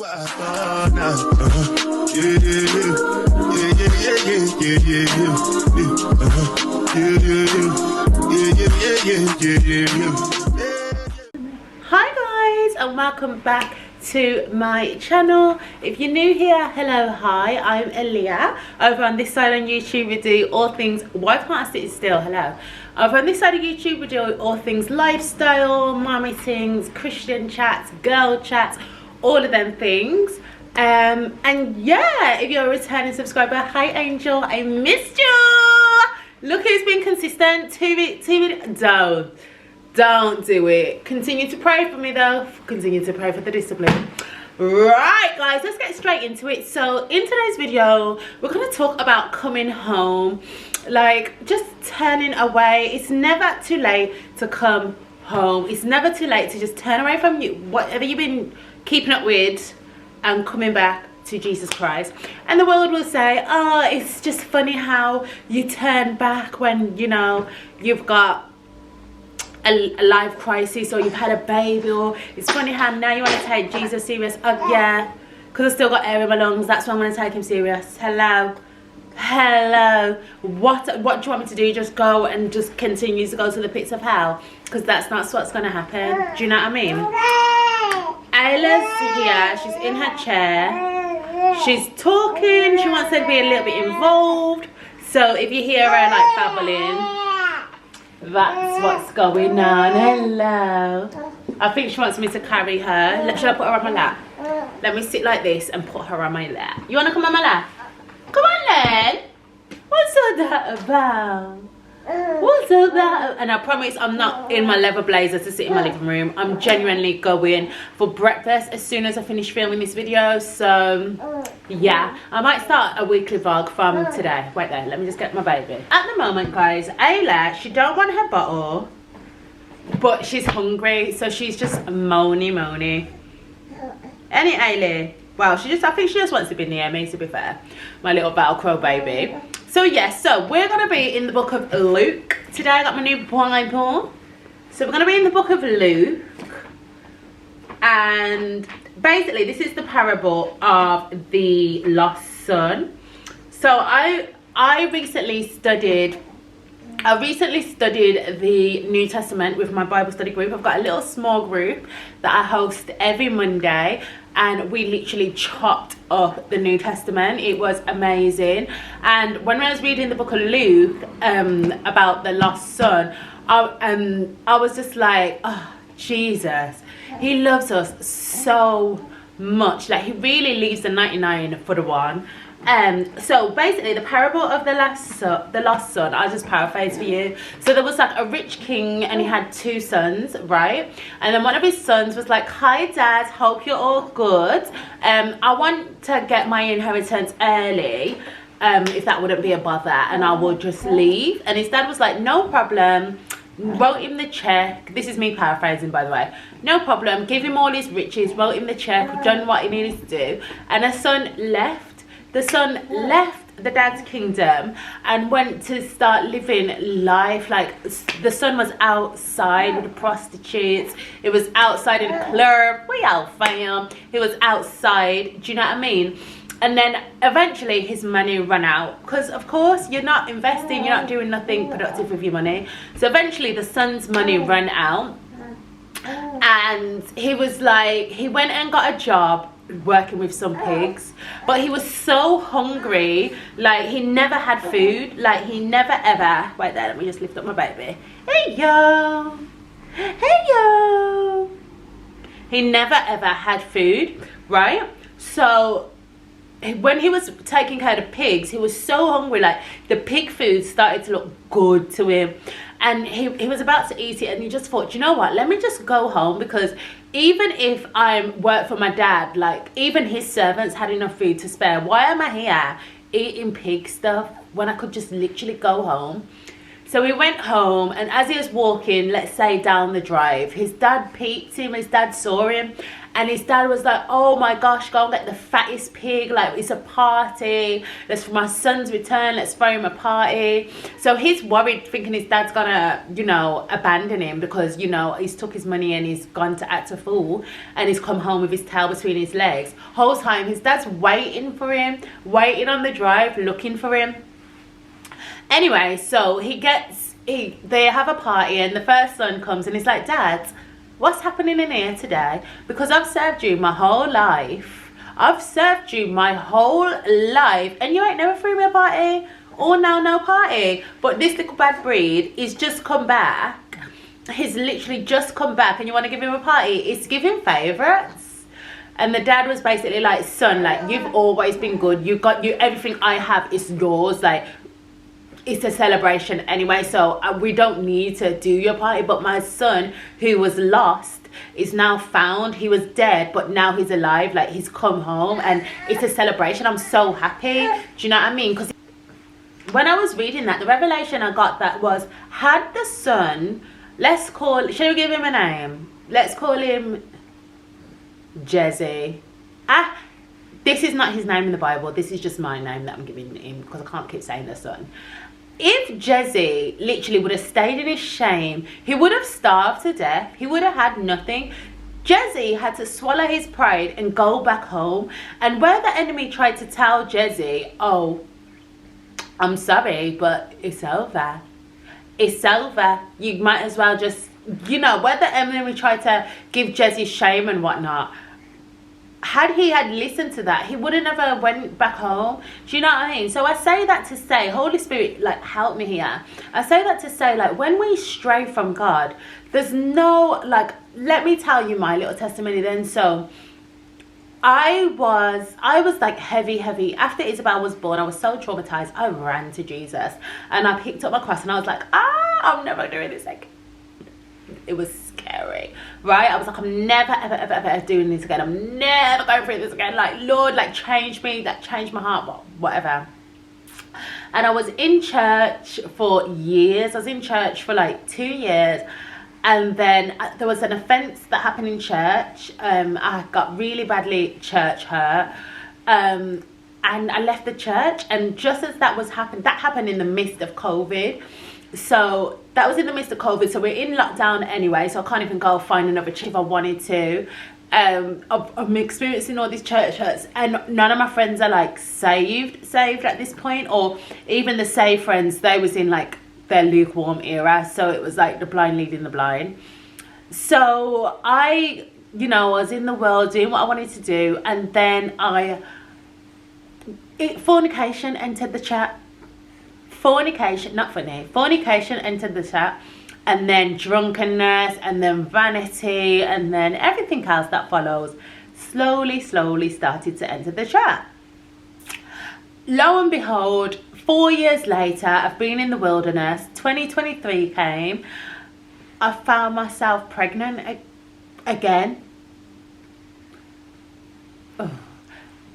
Hi guys, and welcome back to my channel. If you're new here, hello, hi, I'm Aaliyah. Over on this side on YouTube we do all things, why can't I sit still, hello. Over on this side of YouTube we do all things lifestyle, mommy things, Christian chats, girl chats, all of them things. And yeah, if you're a returning subscriber, hi Angel, I missed you. Look who's been consistent. Don't do it. Continue to pray for me though. Continue to pray for the discipline. Right guys, let's get straight into it. So in today's video we're going to talk about coming home, like just turning away. It's never too late to come home. It's never too late to just turn away from you, whatever you've been keeping up with, and coming back to Jesus Christ. And the world will say, oh, it's just funny how you turn back when, you know, you've got a life crisis or you've had a baby, or it's funny how now you want to take Jesus serious. Oh yeah, because I've still got air in my lungs, that's why I'm going to take him serious. Hello, what do you want me to do? Just go and just continue to go to the pits of hell? Because that's not what's going to happen. Do you know what I mean? Ayla's here, she's in her chair, she's talking, she wants to be a little bit involved. So if you hear her like babbling, that's what's going on. Hello. I think she wants me to carry her. Should I put her on my lap? Let me sit like this and put her on my lap. You want to come on my lap? Come on then. What's all that about? What's all that? And I promise I'm not in my leather blazer to sit in my living room. I'm genuinely going for breakfast as soon as I finish filming this video. So yeah, I might start a weekly vlog from today. Wait there, let me just get my baby. At the moment guys, Ayla, she don't want her bottle, but she's hungry, so she's just moany. Any Ayla? Wow, I think she just wants to be near me, to be fair. My little Velcro baby. So yes, so we're going to be in the book of Luke. Today I got my new Bible. So we're going to be in the book of Luke. And basically this is the parable of the lost son. So I recently studied the New Testament with my Bible study group. I've got a little small group that I host every Monday, and we literally chopped up the New Testament. It was amazing. And when I was reading the book of Luke about the lost son, I was just like, oh Jesus, he loves us so much. Like, he really leaves the 99 for the one. So basically the parable of the lost son, I'll just paraphrase for you. So there was like a rich king and he had two sons, right? And then one of his sons was like, hi dad, hope you're all good. I want to get my inheritance early, if that wouldn't be a bother, and I will just leave. And his dad was like, no problem. Wrote him the check. This is me paraphrasing, by the way. No problem. Give him all his riches, wrote him the check, done what he needed to do. And the son left. The son left the dad's kingdom and went to start living life. Like, the son was outside with the prostitutes. It was outside in the club. We all fam. He was outside. Do you know what I mean? And then eventually his money ran out, because of course you're not investing, you're not doing nothing productive with your money. So eventually the son's money ran out, and he was like, he went and got a job working with some pigs, but he was so hungry, like he never had food, like he never ever, wait there, let me just lift up my baby. Hey yo, he never ever had food, right? So when he was taking care of the pigs, he was so hungry, like the pig food started to look good to him, and he was about to eat it, and he just thought, you know what, let me just go home, because even if I work for my dad, like even his servants had enough food to spare. Why am I here eating pig stuff when I could just literally go home? So he went home, and as he was walking, let's say down the drive, his dad peeped him, his dad saw him, And his dad was like, oh my gosh, go and get the fattest pig, like it's a party, that's for my son's return, let's throw him a party. So he's worried, thinking his dad's gonna, you know, abandon him because, you know, he's took his money and he's gone to act a fool and he's come home with his tail between his legs. Whole time his dad's waiting for him, waiting on the drive, looking for him. Anyway, so they have a party and the first son comes and he's like, Dad, what's happening in here today? Because I've served you my whole life. I've served you my whole life and you ain't never threw me a party. Or now no party. But this little bad breed is just come back. He's literally just come back and you want to give him a party. It's giving favourites. And the dad was basically like, son, like, you've always been good. You got everything I have is yours. Like, it's a celebration anyway, so we don't need to do your party. But my son, who was lost, is now found. He was dead, but now he's alive. Like, he's come home and it's a celebration. I'm so happy. Do you know what I mean? Because when I was reading that, the revelation I got that was, had the son, should we give him a name? Let's call him Jesse. This is not his name in the Bible. This is just my name that I'm giving him because I can't keep saying the son. If Jesse literally would have stayed in his shame, he would have starved to death. He would have had nothing. Jesse had to swallow his pride and go back home. And where the enemy tried to tell Jesse, oh, I'm sorry, but it's over. It's over. You might as well just, you know, where the enemy tried to give Jesse shame and whatnot. Had he listened to that, he would have never went back home. Do you know what I mean? So I say that to say, Holy Spirit, like, help me here. I say that to say, like, when we stray from God, there's no, like, let me tell you my little testimony then. So I was like heavy. After Isabel was born, I was so traumatized. I ran to Jesus and I picked up my cross and I was like, I'm never doing this again. It was scary, right? I was like, I'm never ever doing this again. I'm never going through this again. Like, Lord, like, change me, like, change my heart, whatever. And I was in church for years. I was in church for like 2 years, and then there was an offence that happened in church. I got really badly church hurt, and I left the church. And just as that happened in the midst of COVID. So that was in the midst of COVID, so we're in lockdown anyway, so I can't even go find another church if I wanted to. I'm experiencing all these church hurts, and none of my friends are like saved at this point, or even the saved friends, they was in like their lukewarm era, so it was like the blind leading the blind. So I, you know, was in the world doing what I wanted to do, and then fornication entered the chat. Fornication entered the chat, and then drunkenness, and then vanity, and then everything else that follows slowly started to enter the chat. Lo and behold, 4 years later, I've been in the wilderness. 2023 came. I found myself pregnant again. Oh.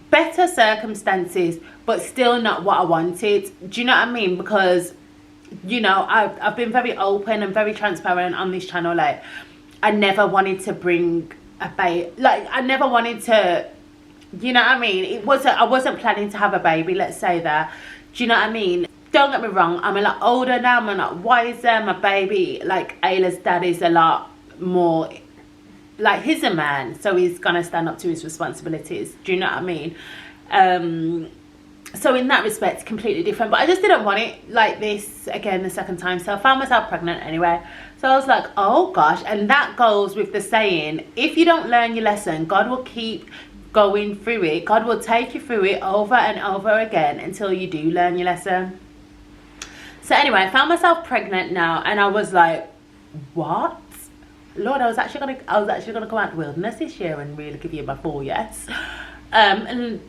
Better circumstances, but still not what I wanted. Do you know what I mean? Because, you know, I've been very open and very transparent on this channel. Like, I never wanted to bring a baby. Like, I never wanted to, you know what I mean? I wasn't planning to have a baby, let's say that. Do you know what I mean? Don't get me wrong, I'm a lot older now, I'm a lot wiser. My baby, like, Ayla's dad is a lot more, like, he's a man, so he's gonna stand up to his responsibilities. Do you know what I mean? So in that respect, completely different. But I just didn't want it like this again the second time, so I found myself pregnant anyway. So I was like, oh gosh. And that goes with the saying, if you don't learn your lesson, God will keep going through it. God will take you through it over and over again until you do learn your lesson. So anyway, I found myself pregnant now, and I was like, what? Lord, I was actually gonna come out the wilderness this year and really give you my full yes. And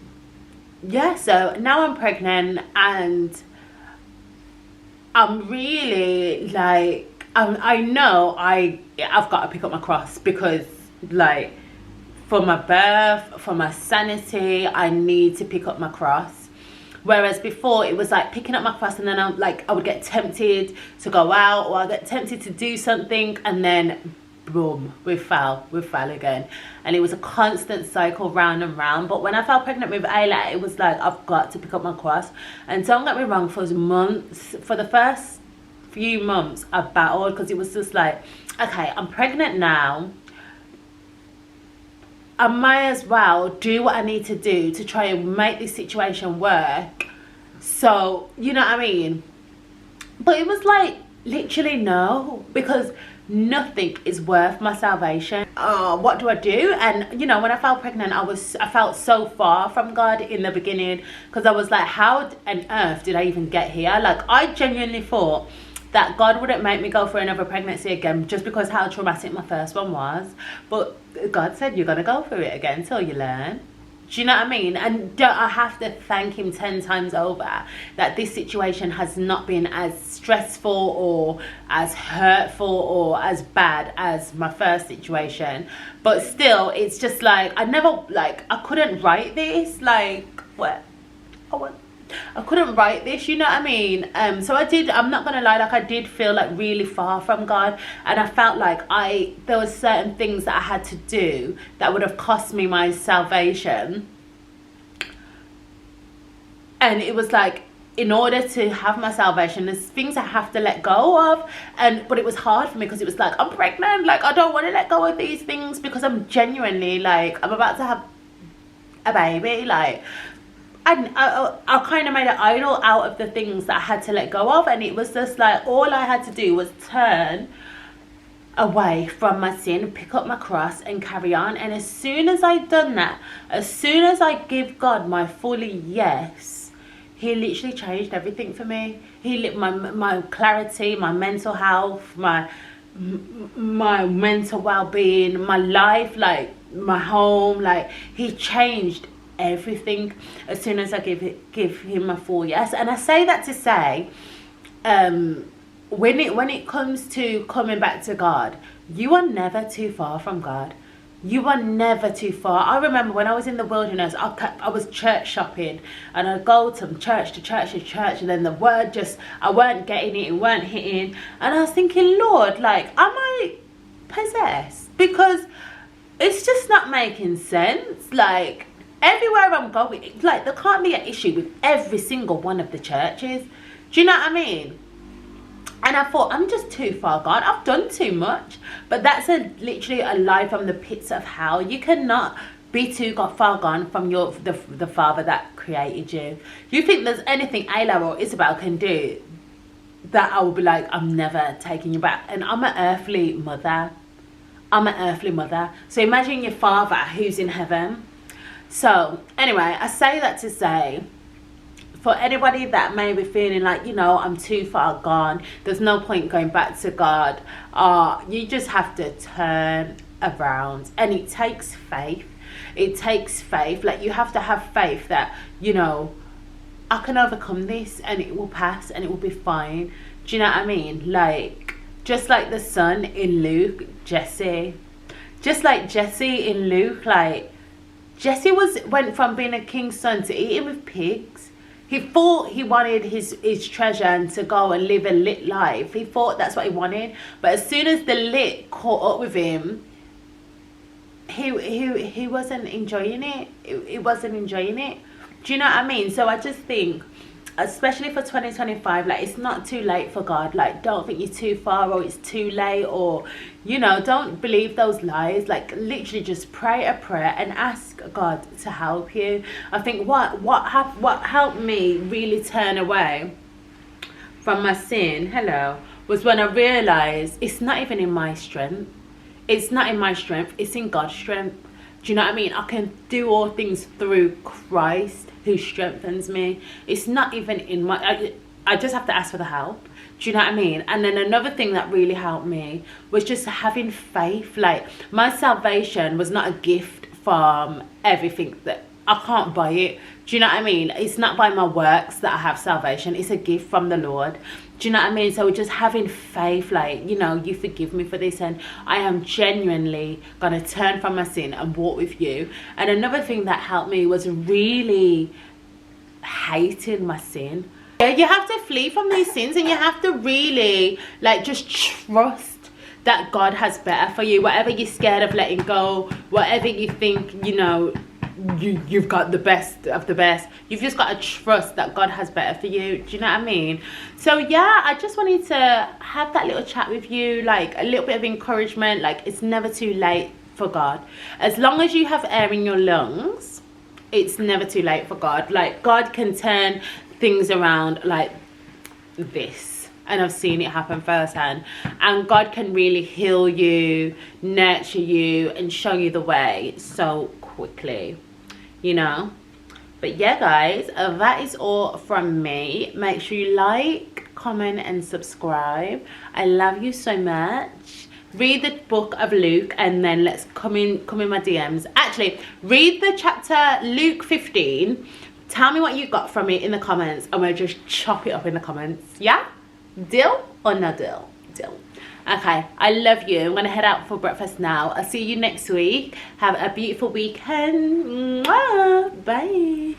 yeah, so now I'm pregnant, and I'm really like, I know I've got to pick up my cross, because like, for my birth, for my sanity, I need to pick up my cross. Whereas before it was like picking up my cross, and then I would get tempted to go out, or I get tempted to do something, and then boom, we fell again. And it was a constant cycle, round and round. But when I fell pregnant with Ayla, it was like, I've got to pick up my cross. And don't get me wrong, for months, for the first few months, I battled, because it was just like, okay, I'm pregnant now, I might as well do what I need to do to try and make this situation work. So, you know what I mean? But it was like, literally no, because nothing is worth my salvation. What do I do? And you know, when I fell pregnant, I felt so far from God in the beginning, because I was like, how on earth did I even get here? Like, I genuinely thought that God wouldn't make me go for another pregnancy again, just because how traumatic my first one was. But God said, you're gonna go through it again till you learn. Do you know what I mean? And I have to thank him 10 times over that this situation has not been as stressful or as hurtful or as bad as my first situation. But still, it's just like, I couldn't write this. Like, what? I couldn't write this, you know what I mean? So I'm not gonna lie, like, I did feel like really far from God, and I felt like there was certain things that I had to do that would have cost me my salvation. And it was like, in order to have my salvation, there's things I have to let go of. But it was hard for me, because it was like, I'm pregnant, like, I don't want to let go of these things, because I'm genuinely like, I'm about to have a baby, like, and I kind of made an idol out of the things that I had to let go of. And it was just like, all I had to do was turn away from my sin, pick up my cross and carry on. And as soon as I'd done that, as soon as I give God my fully yes, he literally changed everything for me. He lit my clarity, my mental health, my mental well-being, my life, like my home, like, he changed everything as soon as I give him a full yes. And I say that to say, when it comes to coming back to God, you are never too far from God. You are never too far. I remember when I was in the wilderness, I was church shopping, and I'd go to church to church to church, and then the word just, I weren't getting it, it weren't hitting. And I was thinking, Lord, like, am I possessed? Because it's just not making sense. Like, everywhere I'm going, like, there can't be an issue with every single one of the churches. Do you know what I mean? And I thought, I'm just too far gone. I've done too much. But that's literally a lie from the pits of hell. You cannot be too far gone from the Father that created you. You think there's anything Ayla or Isabel can do that I will be like, I'm never taking you back. And I'm an earthly mother. I'm an earthly mother. So imagine your Father who's in heaven. So anyway, I say that to say, for anybody that may be feeling like, you know, I'm too far gone, there's no point going back to God, you just have to turn around. And it takes faith. It takes faith. Like, you have to have faith that, you know, I can overcome this and it will pass and it will be fine. Do you know what I mean? Like, just like the son in Luke, Jesse. Just like Jesse in Luke, like, Jesse went from being a king's son to eating with pigs. He thought he wanted his treasure and to go and live a lit life. He thought that's what he wanted. But as soon as the lit caught up with him, he wasn't enjoying it. He wasn't enjoying it. Do you know what I mean? So I just think, especially for 2025, like, it's not too late for God. Like, don't think you're too far or it's too late, or, you know, don't believe those lies. Like, literally just pray a prayer and ask God to help you. I think what helped me really turn away from my sin, was when I realized it's not even in my strength. It's not in my strength, it's in God's strength. Do you know what I mean? I can do all things through Christ who strengthens me. It's not even in my, I just have to ask for the help. Do you know what I mean? And then another thing that really helped me was just having faith. Like, my salvation was not a gift from everything that, I can't buy it. Do you know what I mean? It's not by my works that I have salvation. It's a gift from the Lord. Do you know what I mean? So just having faith, like, you know, you forgive me for this, and I am genuinely going to turn from my sin and walk with you. And another thing that helped me was really hating my sin. Yeah, you have to flee from these sins, and you have to really, like, just trust that God has better for you. Whatever you're scared of letting go, whatever you think, you know, you've got the best of the best, you've just got to trust that God has better for you. Do you know what I mean? So yeah, I just wanted to have that little chat with you, like a little bit of encouragement. Like, it's never too late for God. As long as you have air in your lungs, it's never too late for God. Like, God can turn things around like this, and I've seen it happen firsthand. And God can really heal you, nurture you, and show you the way so quickly, you know. But yeah, guys, that is all from me. Make sure you like, comment, and subscribe. I love you so much. Read the book of Luke, and then let's come in my DMs. Actually, read the chapter Luke 15. Tell me what you got from it in the comments, and we'll just chop it up in the comments. Yeah? Deal or no deal? Deal. Okay, I love you. I'm gonna head out for breakfast now. I'll see you next week. Have a beautiful weekend. Mwah. Bye.